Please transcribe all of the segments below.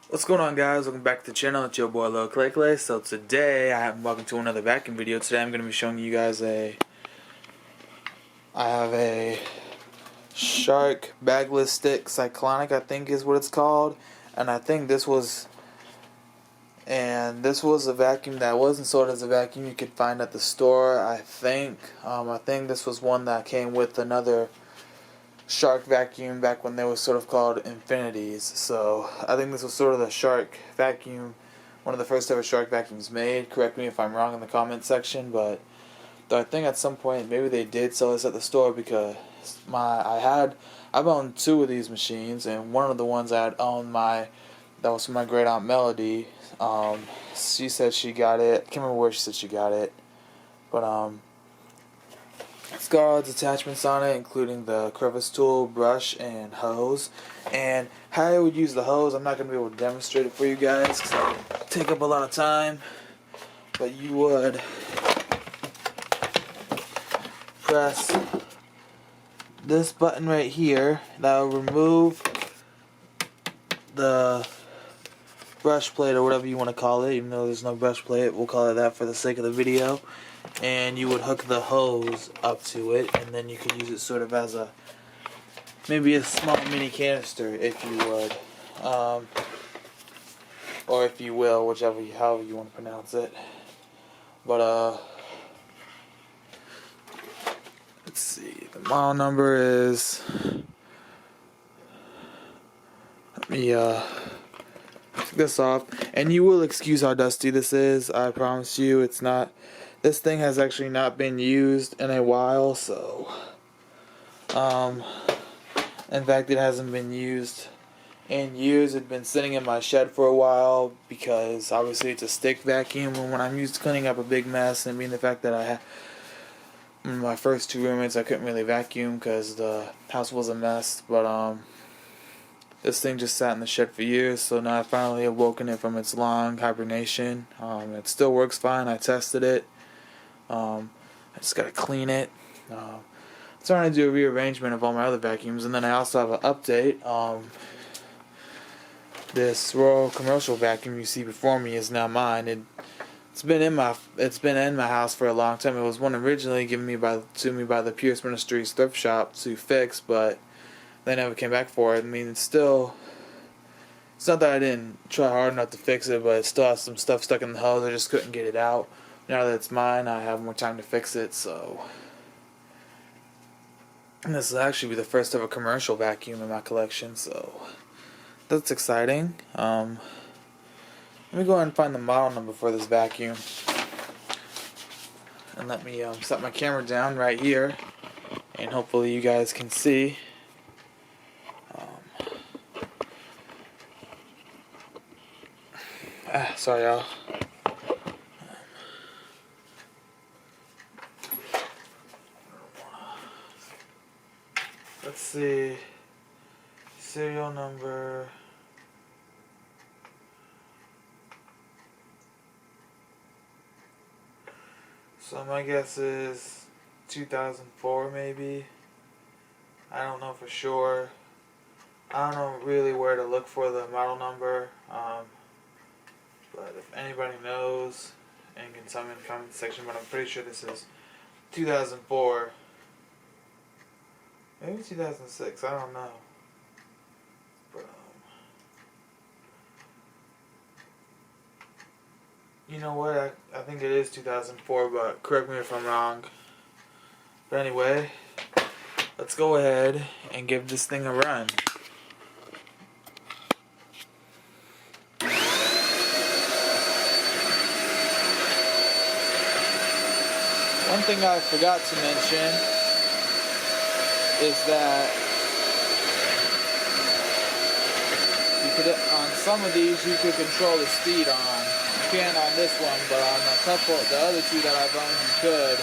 What's going on, guys? Welcome back to the channel. It's your boy Lil Clay. So today I'm welcome to another vacuum video. Today I'm going to be showing you guys I have a Shark bagless stick cyclonic, I think is what it's called. And I think this was a vacuum that wasn't sold as a vacuum you could find at the store. I think this was one that came with another Shark vacuum back when they were sort of called Infinities. So I think this was sort of the Shark vacuum, one of the first ever Shark vacuums made. Correct me if I'm wrong in the comment section, but I think at some point maybe they did sell this at the store, because I've owned two of these machines, and one of the ones I had owned that was from my great aunt Melody. She said she got it. I can't remember where she said she got it, but it's got all its attachments on it, including the crevice tool, brush, and hose. And how I would use the hose, I'm not going to be able to demonstrate it for you guys because it would take up a lot of time. But you would press this button right here. That will remove the brush plate, or whatever you want to call it, even though there's no brush plate. We'll call it that for the sake of the video. And you would hook the hose up to it, and then you could use it sort of as maybe a small mini canister, if you would, or if you will, however you want to pronounce it. But let's see, the model number is, let me take this off, and you will excuse how dusty this is. I promise you, it's not. This thing has actually not been used in a while, so in fact it hasn't been used in years. It's been sitting in my shed for a while because obviously it's a stick vacuum, and when I'm used to cleaning up a big mess, and being the fact that my first two roommates, I couldn't really vacuum because the house was a mess. But this thing just sat in the shed for years, so now I finally awoken it from its long hibernation. It still works fine. I tested it. I just gotta clean it. I'm trying to do a rearrangement of all my other vacuums, and then I also have an update. This Royal commercial vacuum you see before me is now mine. It's been in my house for a long time. It was one originally given to me by the Pierce Ministries thrift shop to fix, but they never came back for it. I mean, it's not that I didn't try hard enough to fix it, but it still has some stuff stuck in the hose. I just couldn't get it out. Now that it's mine, I have more time to fix it. So, and this will actually be the first ever commercial vacuum in my collection, so that's exciting. Let me go ahead and find the model number for this vacuum, and let me set my camera down right here, and hopefully you guys can see. Sorry, y'all. Let's see. Serial number. So my guess is 2004, maybe. I don't know for sure. I don't know really where to look for the model number. But if anybody knows and can tell me in the comment section, but I'm pretty sure this is 2004. Maybe 2006, I don't know. But, you know what, I think it is 2004, but correct me if I'm wrong. But anyway, let's go ahead and give this thing a run. One thing I forgot to mention is that on some of these you could control the speed on. You can't on this one, but on the other two that I've owned, you could.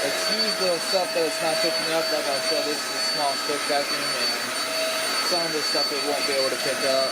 Excuse the stuff that it's not picking up. Like I said, this is a small stick vacuum, and some of the stuff it won't be able to pick up.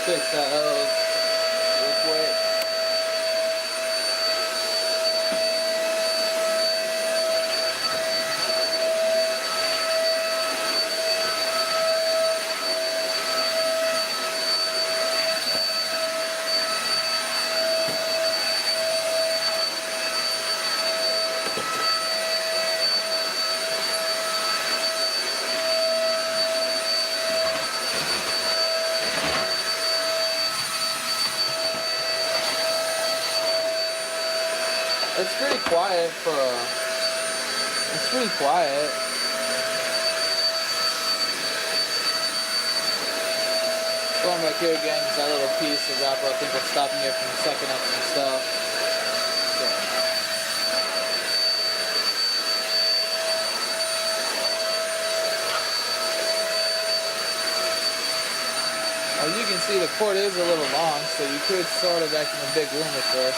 fix that hose real quick. It's pretty quiet for it's pretty quiet. Going back here again because that little piece of wrapper I think was stopping it from sucking up some stuff. As you can see, the cord is a little long, so you could sort of vacuum a big room with this.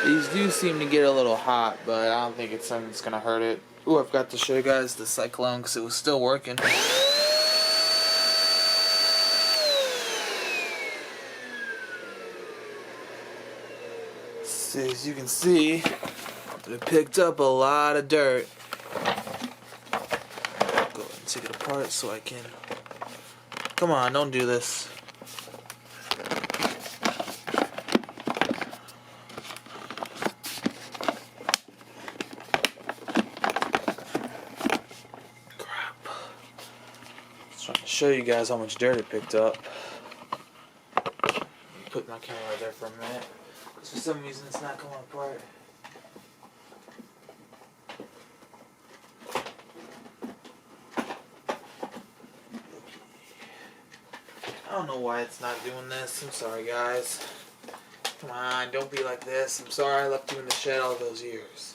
These do seem to get a little hot, but I don't think it's something that's going to hurt it. Ooh, I forgot to show you guys the cyclone because it was still working. So, as you can see, it picked up a lot of dirt. Go ahead and take it apart so I can... Come on, don't do this. Trying to show you guys how much dirt it picked up. Put my camera right there for a minute. For some reason it's not coming apart. I don't know why it's not doing this. I'm sorry, guys. Come on, don't be like this. I'm sorry I left you in the shed all those years.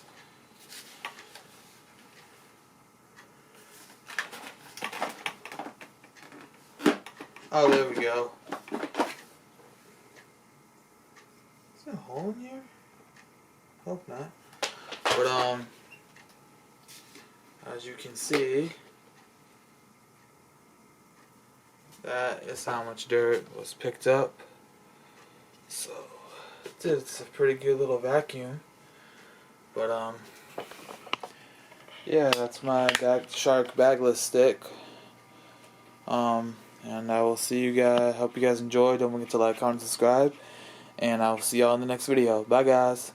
Oh, there we go. Is there a hole in here? Hope not. But, as you can see, that is how much dirt was picked up. So, it's a pretty good little vacuum. But, yeah, that's my Shark bagless stick. And I will see you guys. Hope you guys enjoyed. Don't forget to like, comment, subscribe. And I will see y'all in the next video. Bye, guys.